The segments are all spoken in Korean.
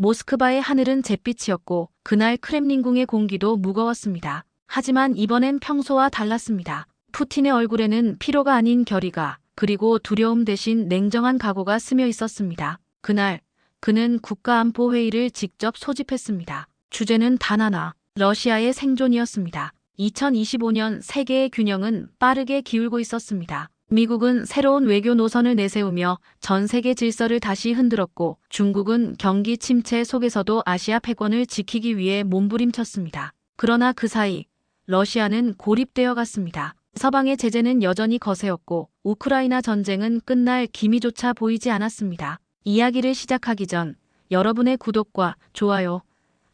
모스크바의 하늘은 잿빛이었고 그날 크렘린궁의 공기도 무거웠습니다. 하지만 이번엔 평소와 달랐습니다. 푸틴의 얼굴에는 피로가 아닌 결의가 그리고 두려움 대신 냉정한 각오가 스며 있었습니다. 그날 그는 국가안보회의를 직접 소집했습니다. 주제는 단 하나, 러시아의 생존이었습니다. 2025년 세계의 균형은 빠르게 기울고 있었습니다. 미국은 새로운 외교 노선을 내세우며 전 세계 질서를 다시 흔들었고 중국은 경기 침체 속에서도 아시아 패권을 지키기 위해 몸부림쳤습니다. 그러나 그 사이 러시아는 고립되어 갔습니다. 서방의 제재는 여전히 거세었고 우크라이나 전쟁은 끝날 기미조차 보이지 않았습니다. 이야기를 시작하기 전 여러분의 구독과 좋아요,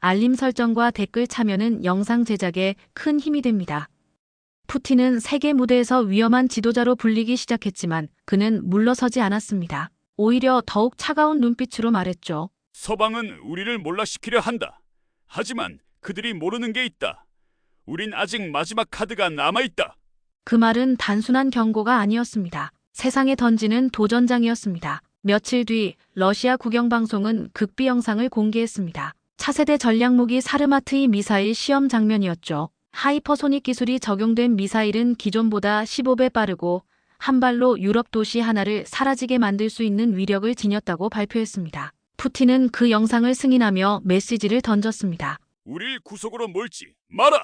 알림 설정과 댓글 참여는 영상 제작에 큰 힘이 됩니다. 푸틴은 세계 무대에서 위험한 지도자로 불리기 시작했지만 그는 물러서지 않았습니다. 오히려 더욱 차가운 눈빛으로 말했죠. 서방은 우리를 몰락시키려 한다. 하지만 그들이 모르는 게 있다. 우린 아직 마지막 카드가 남아있다. 그 말은 단순한 경고가 아니었습니다. 세상에 던지는 도전장이었습니다. 며칠 뒤 러시아 국영방송은 극비 영상을 공개했습니다. 차세대 전략무기 사르마트-2 미사일 시험 장면이었죠. 하이퍼소닉 기술이 적용된 미사일은 기존보다 15배 빠르고 한 발로 유럽 도시 하나를 사라지게 만들 수 있는 위력을 지녔다고 발표했습니다. 푸틴은 그 영상을 승인하며 메시지를 던졌습니다. 우릴 구속으로 몰지 마라.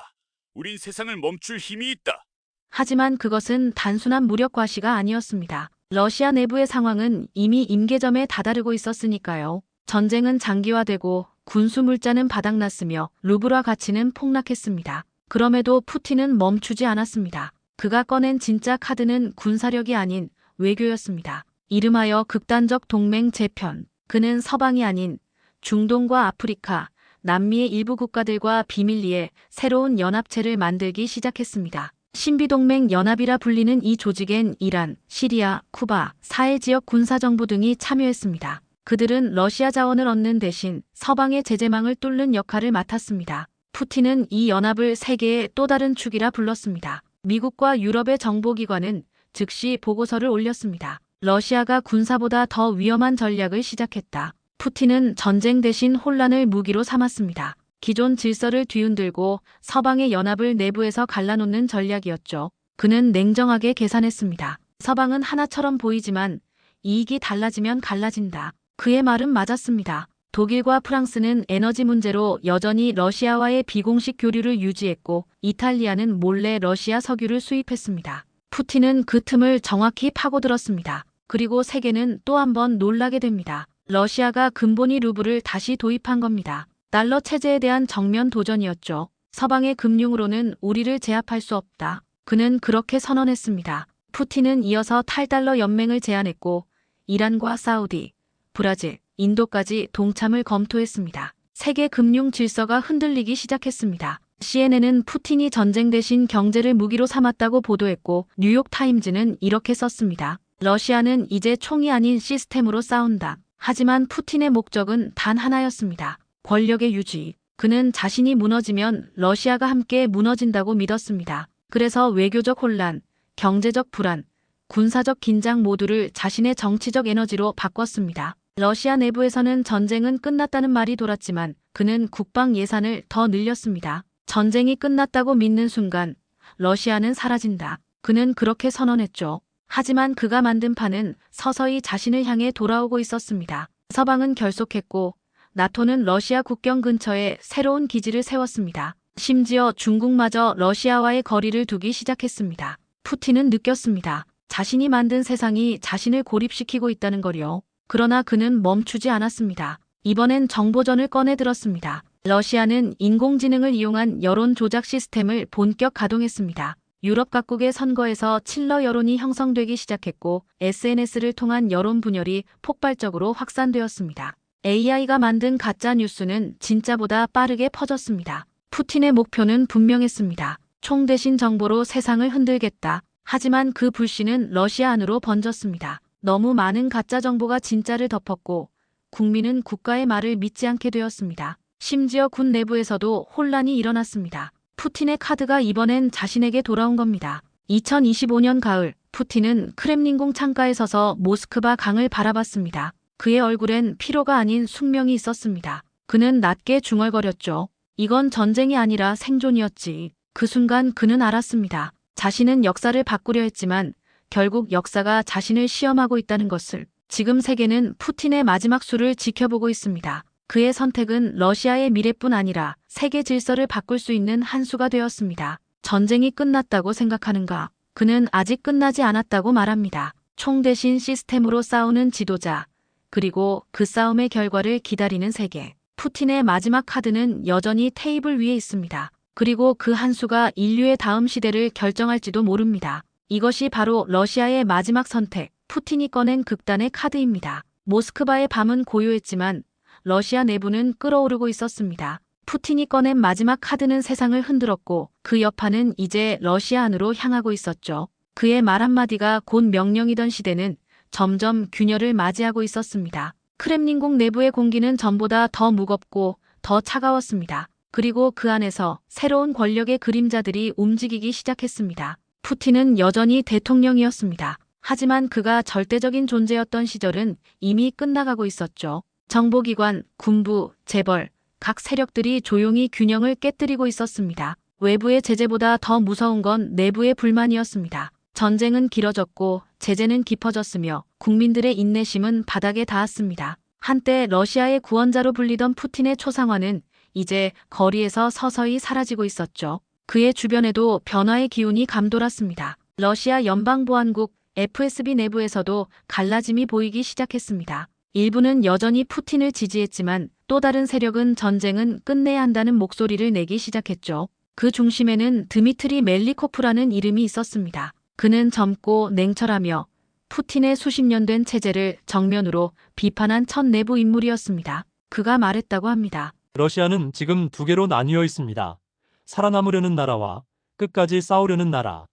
우린 세상을 멈출 힘이 있다. 하지만 그것은 단순한 무력 과시가 아니었습니다. 러시아 내부의 상황은 이미 임계점에 다다르고 있었으니까요. 전쟁은 장기화되고 군수 물자는 바닥났으며 루블화 가치는 폭락했습니다. 그럼에도 푸틴은 멈추지 않았습니다. 그가 꺼낸 진짜 카드는 군사력이 아닌 외교였습니다. 이름하여 극단적 동맹 재편. 그는 서방이 아닌 중동과 아프리카, 남미의 일부 국가들과 비밀리에 새로운 연합체를 만들기 시작했습니다. 신비동맹 연합이라 불리는 이 조직엔 이란, 시리아, 쿠바, 사헬 지역 군사정부 등이 참여했습니다. 그들은 러시아 자원을 얻는 대신 서방의 제재망을 뚫는 역할을 맡았습니다. 푸틴은 이 연합을 세계의 또 다른 축이라 불렀습니다. 미국과 유럽의 정보기관은 즉시 보고서를 올렸습니다. 러시아가 군사보다 더 위험한 전략을 시작했다. 푸틴은 전쟁 대신 혼란을 무기로 삼았습니다. 기존 질서를 뒤흔들고 서방의 연합을 내부에서 갈라놓는 전략이었죠. 그는 냉정하게 계산했습니다. 서방은 하나처럼 보이지만 이익이 달라지면 갈라진다. 그의 말은 맞았습니다. 독일과 프랑스는 에너지 문제로 여전히 러시아와의 비공식 교류를 유지했고 이탈리아는 몰래 러시아 석유를 수입했습니다. 푸틴은 그 틈을 정확히 파고들었습니다. 그리고 세계는 또 한 번 놀라게 됩니다. 러시아가 근본위 루블을 다시 도입한 겁니다. 달러 체제에 대한 정면 도전이었죠. 서방의 금융으로는 우리를 제압할 수 없다. 그는 그렇게 선언했습니다. 푸틴은 이어서 탈달러 연맹을 제안했고 이란과 사우디, 브라질, 인도까지 동참을 검토했습니다. 세계 금융 질서가 흔들리기 시작했습니다. CNN은 푸틴이 전쟁 대신 경제를 무기로 삼았다고 보도했고 뉴욕타임즈는 이렇게 썼습니다. 러시아는 이제 총이 아닌 시스템으로 싸운다. 하지만 푸틴의 목적은 단 하나였습니다. 권력의 유지. 그는 자신이 무너지면 러시아가 함께 무너진다고 믿었습니다. 그래서 외교적 혼란, 경제적 불안, 군사적 긴장 모두를 자신의 정치적 에너지로 바꿨습니다. 러시아 내부에서는 전쟁은 끝났다는 말이 돌았지만 그는 국방 예산을 더 늘렸습니다. 전쟁이 끝났다고 믿는 순간 러시아는 사라진다. 그는 그렇게 선언했죠. 하지만 그가 만든 판은 서서히 자신을 향해 돌아오고 있었습니다. 서방은 결속했고 나토는 러시아 국경 근처에 새로운 기지를 세웠습니다. 심지어 중국마저 러시아와의 거리를 두기 시작했습니다. 푸틴은 느꼈습니다. 자신이 만든 세상이 자신을 고립시키고 있다는 걸요. 그러나 그는 멈추지 않았습니다. 이번엔 정보전을 꺼내들었습니다. 러시아는 인공지능을 이용한 여론 조작 시스템을 본격 가동했습니다. 유럽 각국의 선거에서 칠러 여론이 형성되기 시작했고 SNS를 통한 여론 분열이 폭발적으로 확산되었습니다. AI가 만든 가짜 뉴스는 진짜보다 빠르게 퍼졌습니다. 푸틴의 목표는 분명했습니다. 총 대신 정보로 세상을 흔들겠다. 하지만 그 불씨는 러시아 안으로 번졌습니다. 너무 많은 가짜 정보가 진짜를 덮었고 국민은 국가의 말을 믿지 않게 되었습니다. 심지어 군 내부에서도 혼란이 일어났습니다. 푸틴의 카드가 이번엔 자신에게 돌아온 겁니다. 2025년 가을, 푸틴은 크렘린궁 창가에 서서 모스크바 강을 바라봤습니다. 그의 얼굴엔 피로가 아닌 숙명이 있었습니다. 그는 낮게 중얼거렸죠. 이건 전쟁이 아니라 생존이었지. 그 순간 그는 알았습니다. 자신은 역사를 바꾸려 했지만 결국 역사가 자신을 시험하고 있다는 것을. 지금 세계는 푸틴의 마지막 수를 지켜보고 있습니다. 그의 선택은 러시아의 미래뿐 아니라 세계 질서를 바꿀 수 있는 한 수가 되었습니다. 전쟁이 끝났다고 생각하는가? 그는 아직 끝나지 않았다고 말합니다. 총 대신 시스템으로 싸우는 지도자, 그리고 그 싸움의 결과를 기다리는 세계. 푸틴의 마지막 카드는 여전히 테이블 위에 있습니다. 그리고 그 한 수가 인류의 다음 시대를 결정할지도 모릅니다. 이것이 바로 러시아의 마지막 선택, 푸틴이 꺼낸 극단의 카드입니다. 모스크바의 밤은 고요했지만 러시아 내부는 끓어오르고 있었습니다. 푸틴이 꺼낸 마지막 카드는 세상을 흔들었고 그 여파는 이제 러시아 안으로 향하고 있었죠. 그의 말 한마디가 곧 명령이던 시대는 점점 균열을 맞이하고 있었습니다. 크렘린궁 내부의 공기는 전보다 더 무겁고 더 차가웠습니다. 그리고 그 안에서 새로운 권력의 그림자들이 움직이기 시작했습니다. 푸틴은 여전히 대통령이었습니다. 하지만 그가 절대적인 존재였던 시절은 이미 끝나가고 있었죠. 정보기관, 군부, 재벌, 각 세력들이 조용히 균형을 깨뜨리고 있었습니다. 외부의 제재보다 더 무서운 건 내부의 불만이었습니다. 전쟁은 길어졌고 제재는 깊어졌으며 국민들의 인내심은 바닥에 닿았습니다. 한때 러시아의 구원자로 불리던 푸틴의 초상화는 이제 거리에서 서서히 사라지고 있었죠. 그의 주변에도 변화의 기운이 감돌았습니다. 러시아 연방보안국 FSB 내부에서도 갈라짐이 보이기 시작했습니다. 일부는 여전히 푸틴을 지지했지만 또 다른 세력은 전쟁은 끝내야 한다는 목소리를 내기 시작했죠. 그 중심에는 드미트리 멜리코프라는 이름이 있었습니다. 그는 젊고 냉철하며 푸틴의 수십 년 된 체제를 정면으로 비판한 첫 내부 인물이었습니다. 그가 말했다고 합니다. 러시아는 지금 두 개로 나뉘어 있습니다. 살아남으려는 나라와 끝까지 싸우려는 나라.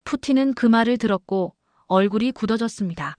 푸틴은 그 말을 들었고 얼굴이 굳어졌습니다.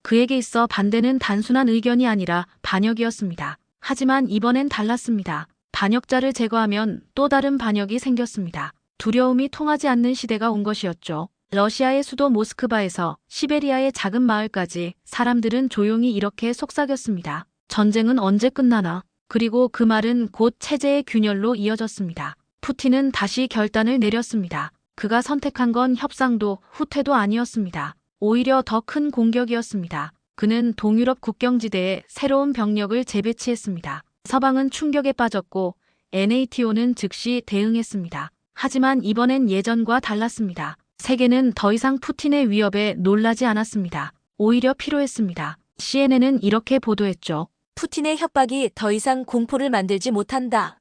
그에게 있어 반대는 단순한 의견이 아니라 반역이었습니다. 하지만 이번엔 달랐습니다. 반역자를 제거하면 또 다른 반역이 생겼습니다. 두려움이 통하지 않는 시대가 온 것이었죠. 러시아의 수도 모스크바에서 시베리아의 작은 마을까지 사람들은 조용히 이렇게 속삭였습니다. 전쟁은 언제 끝나나? 그리고 그 말은 곧 체제의 균열로 이어졌습니다. 푸틴은 다시 결단을 내렸습니다. 그가 선택한 건 협상도 후퇴도 아니었습니다. 오히려 더 큰 공격이었습니다. 그는 동유럽 국경지대에 새로운 병력을 재배치했습니다. 서방은 충격에 빠졌고 NATO는 즉시 대응했습니다. 하지만 이번엔 예전과 달랐습니다. 세계는 더 이상 푸틴의 위협에 놀라지 않았습니다. 오히려 피로했습니다. CNN은 이렇게 보도했죠. 푸틴의 협박이 더 이상 공포를 만들지 못한다.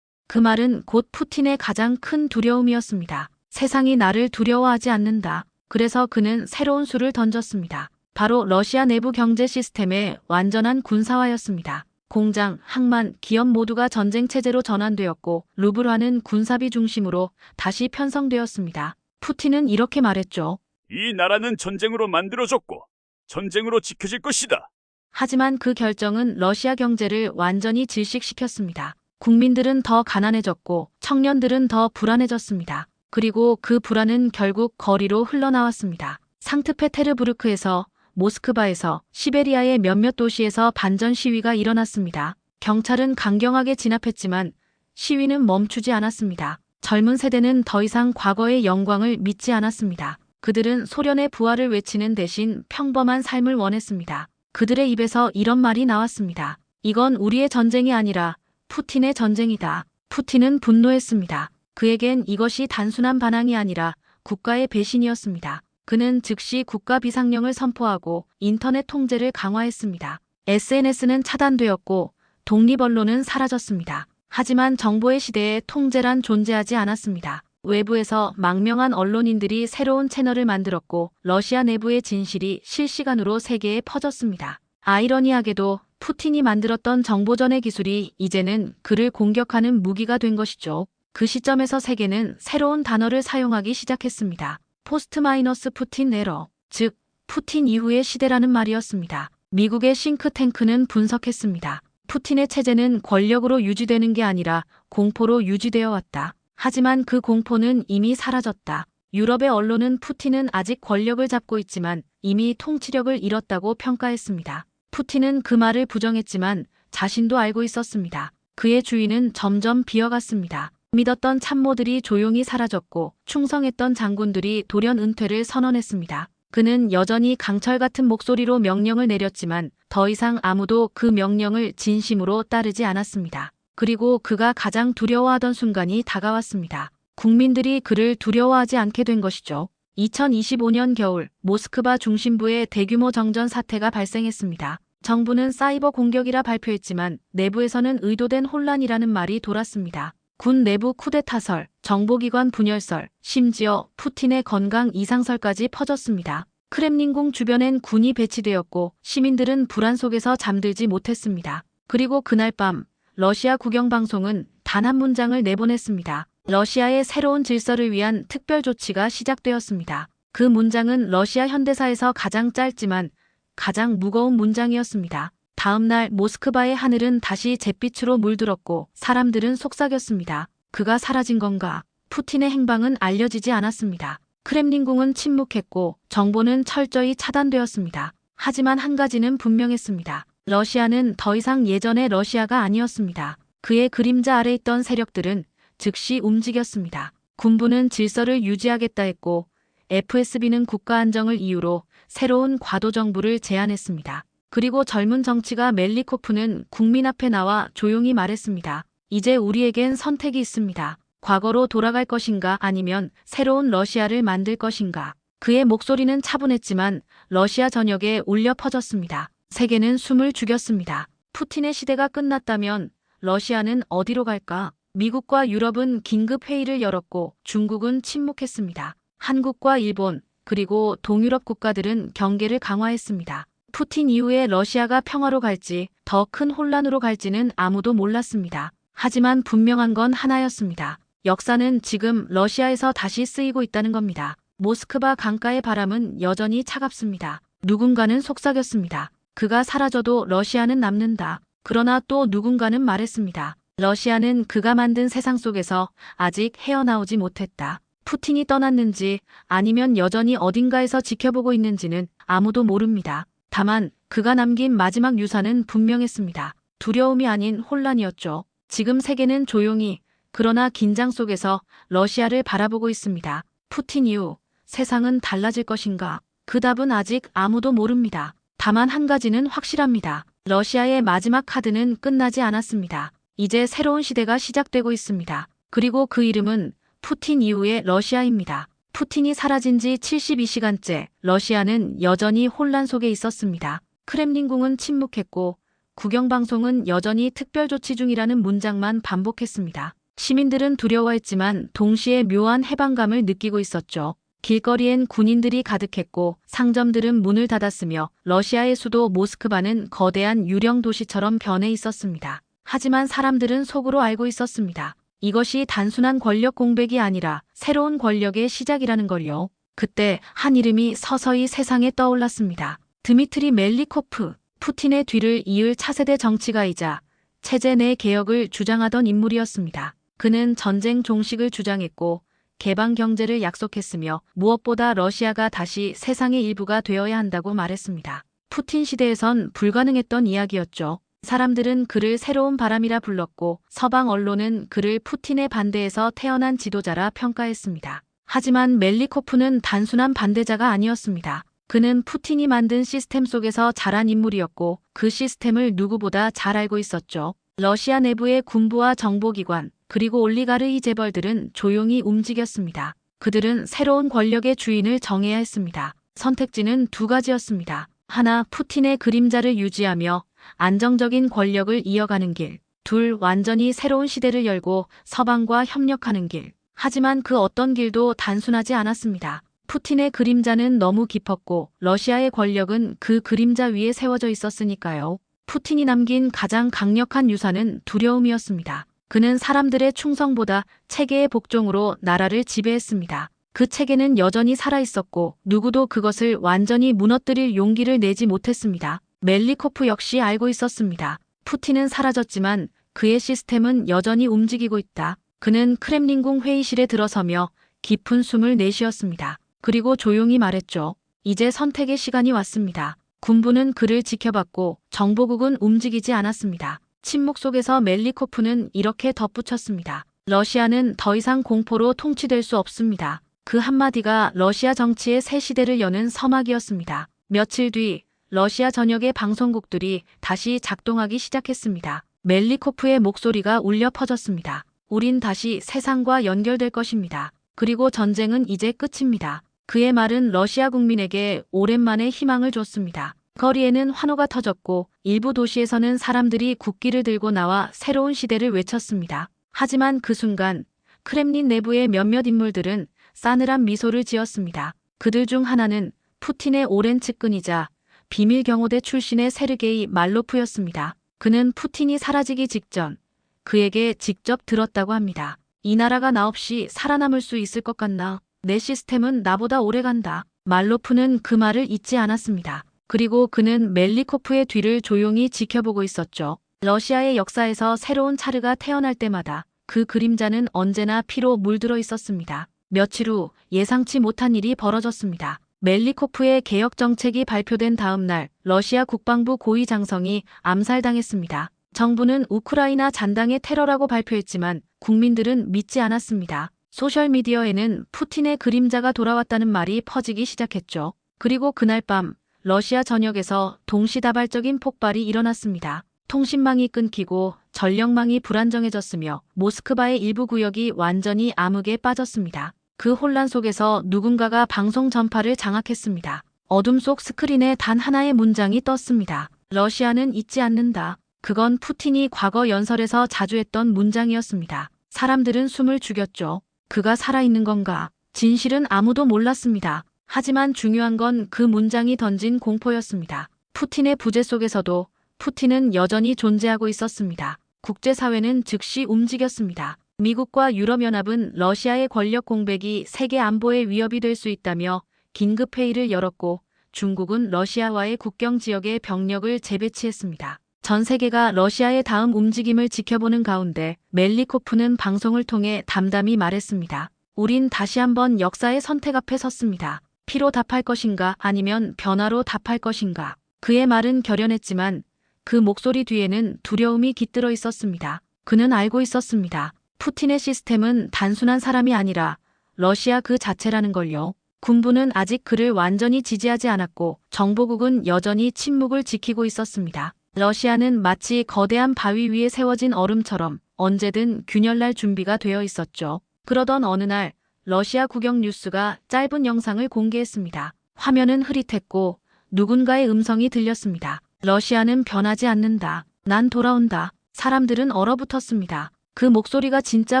그 말은 곧 푸틴의 가장 큰 두려움이었습니다. 세상이 나를 두려워하지 않는다. 그래서 그는 새로운 수를 던졌습니다. 바로 러시아 내부 경제 시스템의 완전한 군사화였습니다. 공장, 항만, 기업 모두가 전쟁 체제로 전환되었고 루블화는 군사비 중심으로 다시 편성되었습니다. 푸틴은 이렇게 말했죠. 이 나라는 전쟁으로 만들어졌고 전쟁으로 지켜질 것이다. 하지만 그 결정은 러시아 경제를 완전히 질식시켰습니다. 국민들은 더 가난해졌고 청년들은 더 불안해졌습니다. 그리고 그 불안은 결국 거리로 흘러나왔습니다. 상트페테르부르크에서, 모스크바에서, 시베리아의 몇몇 도시에서 반전 시위가 일어났습니다. 경찰은 강경하게 진압했지만 시위는 멈추지 않았습니다. 젊은 세대는 더 이상 과거의 영광을 믿지 않았습니다. 그들은 소련의 부활을 외치는 대신 평범한 삶을 원했습니다. 그들의 입에서 이런 말이 나왔습니다. 이건 우리의 전쟁이 아니라 푸틴의 전쟁이다. 푸틴은 분노했습니다. 그에겐 이것이 단순한 반항이 아니라 국가의 배신이었습니다. 그는 즉시 국가 비상령을 선포하고 인터넷 통제를 강화했습니다. SNS는 차단되었고 독립 언론은 사라졌습니다. 하지만 정보의 시대에 통제란 존재하지 않았습니다. 외부에서 망명한 언론인들이 새로운 채널을 만들었고 러시아 내부의 진실이 실시간으로 세계에 퍼졌습니다. 아이러니하게도 푸틴이 만들었던 정보전의 기술이 이제는 그를 공격하는 무기가 된 것이죠. 그 시점에서 세계는 새로운 단어를 사용하기 시작했습니다. 포스트 마이너스 푸틴 에러, 즉 푸틴 이후의 시대라는 말이었습니다. 미국의 싱크탱크는 분석했습니다. 푸틴의 체제는 권력으로 유지되는 게 아니라 공포로 유지되어 왔다. 하지만 그 공포는 이미 사라졌다. 유럽의 언론은 푸틴은 아직 권력을 잡고 있지만 이미 통치력을 잃었다고 평가했습니다. 푸틴은 그 말을 부정했지만 자신도 알고 있었습니다. 그의 주위는 점점 비어갔습니다. 믿었던 참모들이 조용히 사라졌고 충성했던 장군들이 돌연 은퇴를 선언했습니다. 그는 여전히 강철 같은 목소리로 명령을 내렸지만 더 이상 아무도 그 명령을 진심으로 따르지 않았습니다. 그리고 그가 가장 두려워하던 순간이 다가왔습니다. 국민들이 그를 두려워하지 않게 된 것이죠. 2025년 겨울 모스크바 중심부에 대규모 정전 사태가 발생했습니다. 정부는 사이버 공격이라 발표했지만 내부에서는 의도된 혼란이라는 말이 돌았습니다. 군 내부 쿠데타설, 정보기관 분열설, 심지어 푸틴의 건강 이상설까지 퍼졌습니다. 크렘린궁 주변엔 군이 배치되었고 시민들은 불안 속에서 잠들지 못했습니다. 그리고 그날 밤 러시아 국영방송은 단 한 문장을 내보냈습니다. 러시아의 새로운 질서를 위한 특별 조치가 시작되었습니다. 그 문장은 러시아 현대사에서 가장 짧지만 가장 무거운 문장이었습니다. 다음 날 모스크바의 하늘은 다시 잿빛으로 물들었고 사람들은 속삭였습니다. 그가 사라진 건가? 푸틴의 행방은 알려지지 않았습니다. 크렘린궁은 침묵했고 정보는 철저히 차단되었습니다. 하지만 한 가지는 분명했습니다. 러시아는 더 이상 예전의 러시아가 아니었습니다. 그의 그림자 아래 있던 세력들은 즉시 움직였습니다. 군부는 질서를 유지하겠다 했고 FSB는 국가 안정을 이유로 새로운 과도정부를 제안했습니다. 그리고 젊은 정치가 멜리코프는 국민 앞에 나와 조용히 말했습니다. 이제 우리에겐 선택이 있습니다. 과거로 돌아갈 것인가 아니면 새로운 러시아를 만들 것인가. 그의 목소리는 차분했지만 러시아 전역에 울려 퍼졌습니다. 세계는 숨을 죽였습니다. 푸틴의 시대가 끝났다면 러시아는 어디로 갈까? 미국과 유럽은 긴급 회의를 열었고 중국은 침묵했습니다. 한국과 일본 그리고 동유럽 국가들은 경계를 강화했습니다. 푸틴 이후에 러시아가 평화로 갈지 더 큰 혼란으로 갈지는 아무도 몰랐습니다. 하지만 분명한 건 하나였습니다. 역사는 지금 러시아에서 다시 쓰이고 있다는 겁니다. 모스크바 강가의 바람은 여전히 차갑습니다. 누군가는 속삭였습니다. 그가 사라져도 러시아는 남는다. 그러나 또 누군가는 말했습니다. 러시아는 그가 만든 세상 속에서 아직 헤어나오지 못했다. 푸틴이 떠났는지 아니면 여전히 어딘가에서 지켜보고 있는지는 아무도 모릅니다. 다만 그가 남긴 마지막 유산은 분명했습니다. 두려움이 아닌 혼란이었죠. 지금 세계는 조용히 그러나 긴장 속에서 러시아를 바라보고 있습니다. 푸틴 이후 세상은 달라질 것인가? 그 답은 아직 아무도 모릅니다. 다만 한 가지는 확실합니다. 러시아의 마지막 카드는 끝나지 않았습니다. 이제 새로운 시대가 시작되고 있습니다. 그리고 그 이름은 푸틴 이후의 러시아입니다. 푸틴이 사라진 지 72시간째 러시아는 여전히 혼란 속에 있었습니다. 크렘린궁은 침묵했고 국영방송은 여전히 특별조치 중이라는 문장만 반복했습니다. 시민들은 두려워했지만 동시에 묘한 해방감을 느끼고 있었죠. 길거리엔 군인들이 가득했고 상점들은 문을 닫았으며 러시아의 수도 모스크바는 거대한 유령 도시처럼 변해 있었습니다. 하지만 사람들은 속으로 알고 있었습니다. 이것이 단순한 권력 공백이 아니라 새로운 권력의 시작이라는 걸요. 그때 한 이름이 서서히 세상에 떠올랐습니다. 드미트리 멜리코프, 푸틴의 뒤를 이을 차세대 정치가이자 체제 내 개혁을 주장하던 인물이었습니다. 그는 전쟁 종식을 주장했고 개방 경제를 약속했으며 무엇보다 러시아가 다시 세상의 일부가 되어야 한다고 말했습니다. 푸틴 시대에선 불가능했던 이야기였죠. 사람들은 그를 새로운 바람이라 불렀고 서방 언론은 그를 푸틴의 반대에서 태어난 지도자라 평가했습니다. 하지만 멜리코프는 단순한 반대자가 아니었습니다. 그는 푸틴이 만든 시스템 속에서 자란 인물이었고 그 시스템을 누구보다 잘 알고 있었죠. 러시아 내부의 군부와 정보기관 그리고 올리가르이 재벌들은 조용히 움직였습니다. 그들은 새로운 권력의 주인을 정해야 했습니다. 선택지는 두 가지였습니다. 하나, 푸틴의 그림자를 유지하며 안정적인 권력을 이어가는 길. 둘, 완전히 새로운 시대를 열고 서방과 협력하는 길. 하지만 그 어떤 길도 단순하지 않았습니다. 푸틴의 그림자는 너무 깊었고 러시아의 권력은 그 그림자 위에 세워져 있었으니까요. 푸틴이 남긴 가장 강력한 유산은 두려움이었습니다. 그는 사람들의 충성보다 체계의 복종으로 나라를 지배했습니다. 그 체계는 여전히 살아있었고 누구도 그것을 완전히 무너뜨릴 용기를 내지 못했습니다. 멜리코프 역시 알고 있었습니다. 푸틴은 사라졌지만 그의 시스템은 여전히 움직이고 있다. 그는 크렘린궁 회의실에 들어서며 깊은 숨을 내쉬었습니다. 그리고 조용히 말했죠. 이제 선택의 시간이 왔습니다. 군부는 그를 지켜봤고 정보국은 움직이지 않았습니다. 침묵 속에서 멜리코프는 이렇게 덧붙였습니다. 러시아는 더 이상 공포로 통치될 수 없습니다. 그 한마디가 러시아 정치의 새 시대를 여는 서막이었습니다. 며칠 뒤 러시아 전역의 방송국들이 다시 작동하기 시작했습니다. 멜리코프의 목소리가 울려 퍼졌습니다. 우린 다시 세상과 연결될 것입니다. 그리고 전쟁은 이제 끝입니다. 그의 말은 러시아 국민에게 오랜만에 희망을 줬습니다. 거리에는 환호가 터졌고 일부 도시에서는 사람들이 국기를 들고 나와 새로운 시대를 외쳤습니다. 하지만 그 순간 크렘린 내부의 몇몇 인물들은 싸늘한 미소를 지었습니다. 그들 중 하나는 푸틴의 오랜 측근이자 비밀 경호대 출신의 세르게이 말로프였습니다. 그는 푸틴이 사라지기 직전 그에게 직접 들었다고 합니다. 이 나라가 나 없이 살아남을 수 있을 것 같나? 내 시스템은 나보다 오래 간다. 말로프는 그 말을 잊지 않았습니다. 그리고 그는 멜리코프의 뒤를 조용히 지켜보고 있었죠. 러시아의 역사에서 새로운 차르가 태어날 때마다 그 그림자는 언제나 피로 물들어 있었습니다. 며칠 후 예상치 못한 일이 벌어졌습니다. 멜리코프의 개혁 정책이 발표된 다음 날 러시아 국방부 고위 장성이 암살당했습니다. 정부는 우크라이나 잔당의 테러라고 발표했지만 국민들은 믿지 않았습니다. 소셜미디어에는 푸틴의 그림자가 돌아왔다는 말이 퍼지기 시작했죠. 그리고 그날 밤 러시아 전역에서 동시다발적인 폭발이 일어났습니다. 통신망이 끊기고 전력망이 불안정해졌으며 모스크바의 일부 구역이 완전히 암흑에 빠졌습니다. 그 혼란 속에서 누군가가 방송 전파를 장악했습니다. 어둠 속 스크린에 단 하나의 문장이 떴습니다. 러시아는 잊지 않는다. 그건 푸틴이 과거 연설에서 자주 했던 문장이었습니다. 사람들은 숨을 죽였죠. 그가 살아있는 건가? 진실은 아무도 몰랐습니다. 하지만 중요한 건 그 문장이 던진 공포였습니다. 푸틴의 부재 속에서도 푸틴은 여전히 존재하고 있었습니다. 국제사회는 즉시 움직였습니다. 미국과 유럽연합은 러시아의 권력 공백이 세계 안보에 위협이 될 수 있다며 긴급회의를 열었고 중국은 러시아와의 국경 지역에 병력을 재배치했습니다. 전 세계가 러시아의 다음 움직임을 지켜보는 가운데 멜리코프는 방송을 통해 담담히 말했습니다. 우린 다시 한번 역사의 선택 앞에 섰습니다. 피로 답할 것인가 아니면 변화로 답할 것인가. 그의 말은 결연했지만 그 목소리 뒤에는 두려움이 깃들어 있었습니다. 그는 알고 있었습니다. 푸틴의 시스템은 단순한 사람이 아니라 러시아 그 자체라는 걸요. 군부는 아직 그를 완전히 지지하지 않았고 정보국은 여전히 침묵을 지키고 있었습니다. 러시아는 마치 거대한 바위 위에 세워진 얼음처럼 언제든 균열날 준비가 되어 있었죠. 그러던 어느 날 러시아 국영 뉴스가 짧은 영상을 공개했습니다. 화면은 흐릿했고 누군가의 음성이 들렸습니다. 러시아는 변하지 않는다. 난 돌아온다. 사람들은 얼어붙었습니다. 그 목소리가 진짜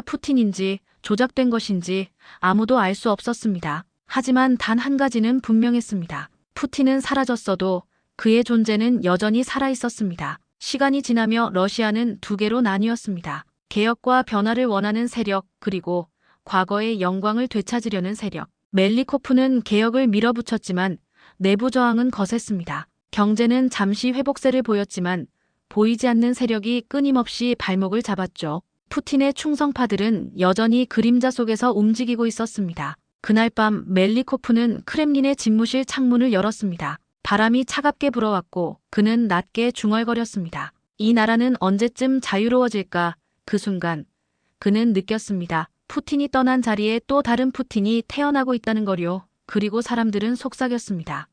푸틴인지 조작된 것인지 아무도 알 수 없었습니다. 하지만 단 한 가지는 분명했습니다. 푸틴은 사라졌어도 그의 존재는 여전히 살아있었습니다. 시간이 지나며 러시아는 두 개로 나뉘었습니다. 개혁과 변화를 원하는 세력, 그리고 과거의 영광을 되찾으려는 세력. 멜리코프는 개혁을 밀어붙였지만 내부 저항은 거셌습니다. 경제는 잠시 회복세를 보였지만 보이지 않는 세력이 끊임없이 발목을 잡았죠. 푸틴의 충성파들은 여전히 그림자 속에서 움직이고 있었습니다. 그날 밤 멜리코프는 크렘린의 집무실 창문을 열었습니다. 바람이 차갑게 불어왔고 그는 낮게 중얼거렸습니다. 이 나라는 언제쯤 자유로워질까? 그 순간 그는 느꼈습니다. 푸틴이 떠난 자리에 또 다른 푸틴이 태어나고 있다는 거요. 그리고 사람들은 속삭였습니다.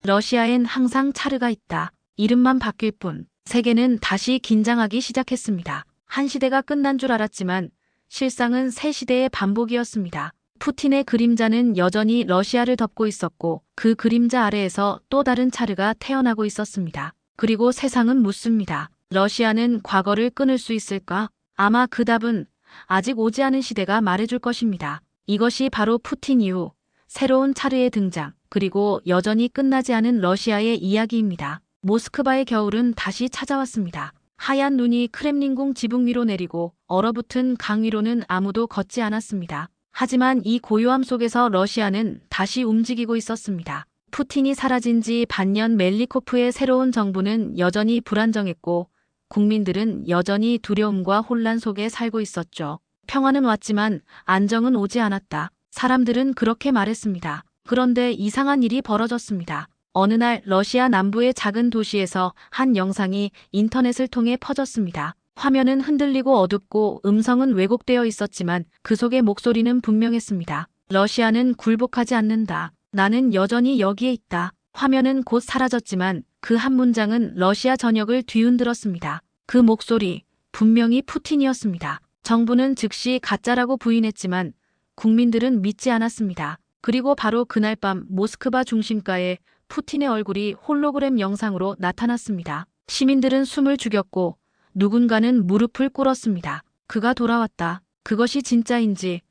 러시아엔 항상 차르가 있다. 이름만 바뀔 뿐. 세계는 다시 긴장하기 시작했습니다. 한 시대가 끝난 줄 알았지만 실상은 새 시대의 반복이었습니다. 푸틴의 그림자는 여전히 러시아를 덮고 있었고 그 그림자 아래에서 또 다른 차르가 태어나고 있었습니다. 그리고 세상은 묻습니다. 러시아는 과거를 끊을 수 있을까? 아마 그 답은 아직 오지 않은 시대가 말해줄 것입니다. 이것이 바로 푸틴 이후 새로운 차르의 등장, 그리고 여전히 끝나지 않은 러시아의 이야기입니다. 모스크바의 겨울은 다시 찾아왔습니다. 하얀 눈이 크렘린궁 지붕 위로 내리고 얼어붙은 강 위로는 아무도 걷지 않았습니다. 하지만 이 고요함 속에서 러시아는 다시 움직이고 있었습니다. 푸틴이 사라진 지 반년 멜리코프의 새로운 정부는 여전히 불안정했고 국민들은 여전히 두려움과 혼란 속에 살고 있었죠. 평화는 왔지만 안정은 오지 않았다. 사람들은 그렇게 말했습니다. 그런데 이상한 일이 벌어졌습니다. 어느 날 러시아 남부의 작은 도시에서 한 영상이 인터넷을 통해 퍼졌습니다. 화면은 흔들리고 어둡고 음성은 왜곡되어 있었지만 그 속의 목소리는 분명했습니다. 러시아는 굴복하지 않는다. 나는 여전히 여기에 있다. 화면은 곧 사라졌지만 그 한 문장은 러시아 전역을 뒤흔들었습니다. 그 목소리, 분명히 푸틴이었습니다. 정부는 즉시 가짜라고 부인했지만 국민들은 믿지 않았습니다. 그리고 바로 그날 밤 모스크바 중심가에 푸틴의 얼굴이 홀로그램 영상으로 나타났습니다. 시민들은 숨을 죽였고 누군가는 무릎을 꿇었습니다. 그가 돌아왔다. 그것이 진짜인지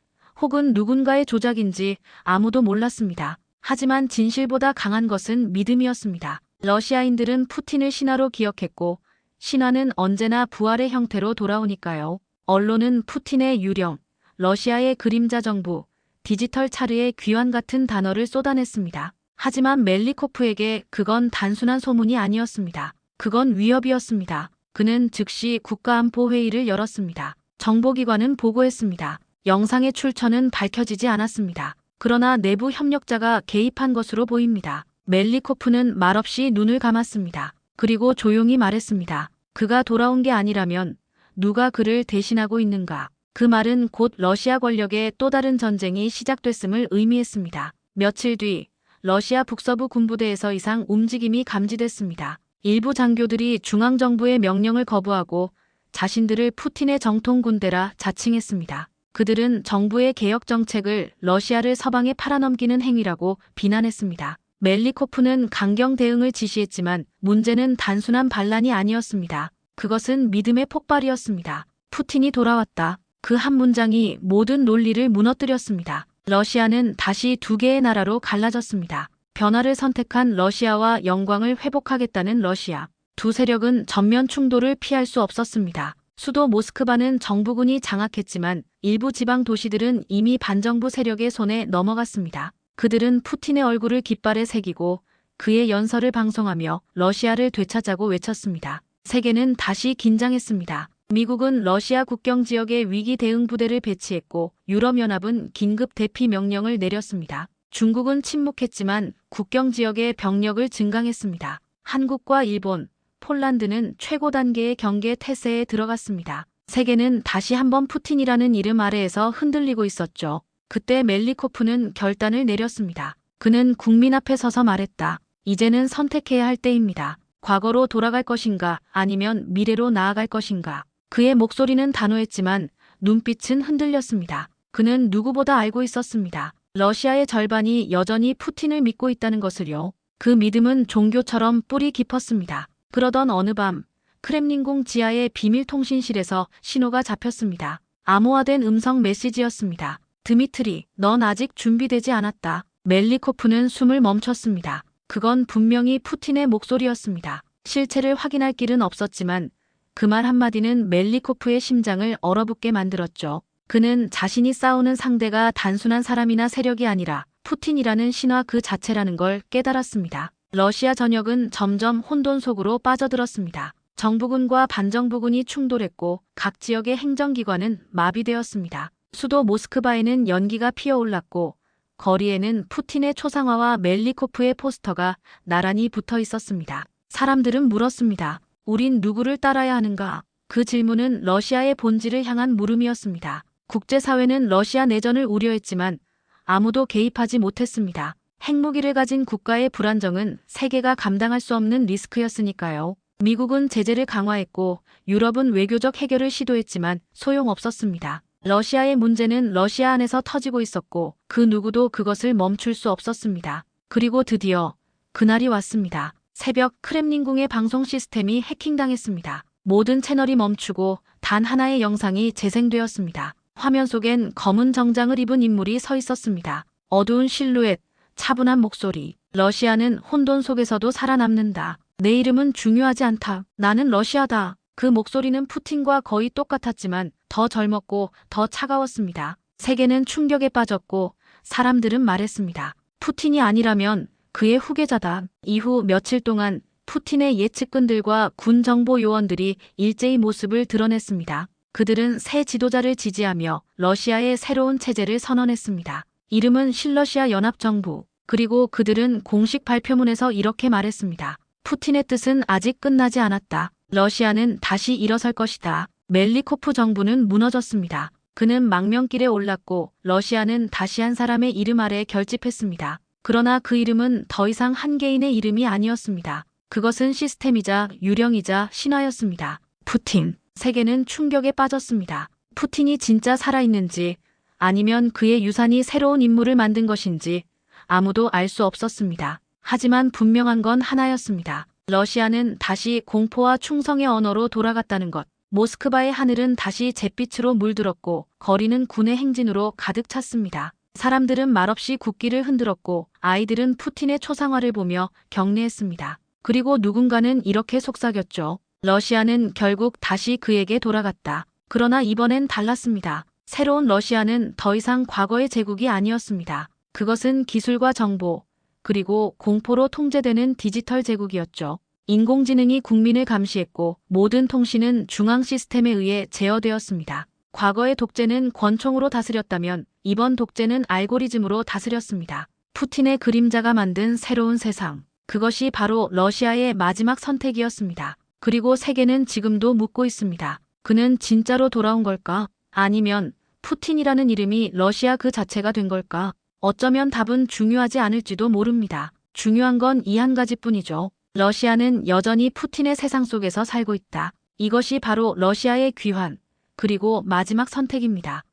혹은 누군가의 조작인지 아무도 몰랐습니다. 하지만 진실보다 강한 것은 믿음이었습니다. 러시아인들은 푸틴을 신화로 기억했고 신화는 언제나 부활의 형태로 돌아오니까요. 언론은 푸틴의 유령, 러시아의 그림자 정부, 디지털 차르의 귀환 같은 단어를 쏟아냈습니다. 하지만 멜리코프에게 그건 단순한 소문이 아니었습니다. 그건 위협이었습니다. 그는 즉시 국가안보회의를 열었습니다. 정보기관은 보고했습니다. 영상의 출처는 밝혀지지 않았습니다. 그러나 내부 협력자가 개입한 것으로 보입니다. 멜리코프는 말없이 눈을 감았습니다. 그리고 조용히 말했습니다. 그가 돌아온 게 아니라면 누가 그를 대신하고 있는가? 그 말은 곧 러시아 권력의 또 다른 전쟁이 시작됐음을 의미했습니다. 며칠 뒤 러시아 북서부 군부대에서 이상 움직임이 감지됐습니다. 일부 장교들이 중앙정부의 명령을 거부하고 자신들을 푸틴의 정통군대라 자칭했습니다. 그들은 정부의 개혁 정책을 러시아를 서방에 팔아넘기는 행위라고 비난했습니다. 멜리코프는 강경 대응을 지시했지만 문제는 단순한 반란이 아니었습니다. 그것은 믿음의 폭발이었습니다. 푸틴이 돌아왔다. 그 한 문장이 모든 논리를 무너뜨렸습니다. 러시아는 다시 두 개의 나라로 갈라졌습니다. 변화를 선택한 러시아와 영광을 회복하겠다는 러시아. 두 세력은 전면 충돌을 피할 수 없었습니다. 수도 모스크바는 정부군이 장악했지만 일부 지방 도시들은 이미 반정부 세력의 손에 넘어갔습니다. 그들은 푸틴의 얼굴을 깃발에 새기고 그의 연설을 방송하며 러시아를 되찾자고 외쳤습니다. 세계는 다시 긴장했습니다. 미국은 러시아 국경 지역에 위기 대응 부대를 배치했고 유럽연합은 긴급 대피 명령을 내렸습니다. 중국은 침묵했지만 국경 지역의 병력을 증강했습니다. 한국과 일본, 폴란드는 최고 단계의 경계 태세에 들어갔습니다. 세계는 다시 한번 푸틴이라는 이름 아래에서 흔들리고 있었죠. 그때 멜리코프는 결단을 내렸습니다. 그는 국민 앞에 서서 말했다. 이제는 선택해야 할 때입니다. 과거로 돌아갈 것인가 아니면 미래로 나아갈 것인가. 그의 목소리는 단호했지만 눈빛은 흔들렸습니다. 그는 누구보다 알고 있었습니다. 러시아의 절반이 여전히 푸틴을 믿고 있다는 것을요. 그 믿음은 종교처럼 뿌리 깊었습니다. 그러던 어느 밤 크렘린궁 지하의 비밀 통신실에서 신호가 잡혔습니다. 암호화된 음성 메시지였습니다. 드미트리, 넌 아직 준비되지 않았다. 멜리코프는 숨을 멈췄습니다. 그건 분명히 푸틴의 목소리였습니다. 실체를 확인할 길은 없었지만 그 말 한마디는 멜리코프의 심장을 얼어붙게 만들었죠. 그는 자신이 싸우는 상대가 단순한 사람이나 세력이 아니라 푸틴이라는 신화 그 자체라는 걸 깨달았습니다. 러시아 전역은 점점 혼돈 속으로 빠져들었습니다. 정부군과 반정부군이 충돌했고 각 지역의 행정기관은 마비되었습니다. 수도 모스크바에는 연기가 피어올랐고 거리에는 푸틴의 초상화와 멜리코프의 포스터가 나란히 붙어 있었습니다. 사람들은 물었습니다. 우린 누구를 따라야 하는가? 그 질문은 러시아의 본질을 향한 물음이었습니다. 국제사회는 러시아 내전을 우려했지만 아무도 개입하지 못했습니다. 핵무기를 가진 국가의 불안정은 세계가 감당할 수 없는 리스크였으니까요. 미국은 제재를 강화했고 유럽은 외교적 해결을 시도했지만 소용없었습니다. 러시아의 문제는 러시아 안에서 터지고 있었고 그 누구도 그것을 멈출 수 없었습니다. 그리고 드디어 그날이 왔습니다. 새벽 크렘린궁의 방송 시스템이 해킹당했습니다. 모든 채널이 멈추고 단 하나의 영상이 재생되었습니다. 화면 속엔 검은 정장을 입은 인물이 서 있었습니다. 어두운 실루엣, 차분한 목소리. 러시아는 혼돈 속에서도 살아남는다. 내 이름은 중요하지 않다. 나는 러시아다. 그 목소리는 푸틴과 거의 똑같았지만 더 젊었고 더 차가웠습니다. 세계는 충격에 빠졌고 사람들은 말했습니다. 푸틴이 아니라면 그의 후계자다. 이후 며칠 동안 푸틴의 예측꾼들과 군 정보 요원들이 일제히 모습을 드러냈습니다. 그들은 새 지도자를 지지하며 러시아의 새로운 체제를 선언했습니다. 이름은 신러시아 연합정부. 그리고 그들은 공식 발표문에서 이렇게 말했습니다. 푸틴의 뜻은 아직 끝나지 않았다. 러시아는 다시 일어설 것이다. 멜리코프 정부는 무너졌습니다. 그는 망명길에 올랐고 러시아는 다시 한 사람의 이름 아래 결집했습니다. 그러나 그 이름은 더 이상 한 개인의 이름이 아니었습니다. 그것은 시스템이자 유령이자 신화였습니다. 푸틴. 세계는 충격에 빠졌습니다. 푸틴이 진짜 살아있는지 아니면 그의 유산이 새로운 인물을 만든 것인지 아무도 알 수 없었습니다. 하지만 분명한 건 하나였습니다. 러시아는 다시 공포와 충성의 언어로 돌아갔다는 것. 모스크바의 하늘은 다시 잿빛으로 물들었고 거리는 군의 행진으로 가득 찼습니다. 사람들은 말없이 국기를 흔들었고 아이들은 푸틴의 초상화를 보며 경례했습니다. 그리고 누군가는 이렇게 속삭였죠. 러시아는 결국 다시 그에게 돌아갔다. 그러나 이번엔 달랐습니다. 새로운 러시아는 더 이상 과거의 제국이 아니었습니다. 그것은 기술과 정보, 그리고 공포로 통제되는 디지털 제국이었죠. 인공지능이 국민을 감시했고 모든 통신은 중앙 시스템에 의해 제어되었습니다. 과거의 독재는 권총으로 다스렸다면 이번 독재는 알고리즘으로 다스렸습니다. 푸틴의 그림자가 만든 새로운 세상. 그것이 바로 러시아의 마지막 선택이었습니다. 그리고 세계는 지금도 묻고 있습니다. 그는 진짜로 돌아온 걸까? 아니면 푸틴이라는 이름이 러시아 그 자체가 된 걸까? 어쩌면 답은 중요하지 않을지도 모릅니다. 중요한 건 이 한 가지뿐이죠. 러시아는 여전히 푸틴의 세상 속에서 살고 있다. 이것이 바로 러시아의 귀환, 그리고 마지막 선택입니다.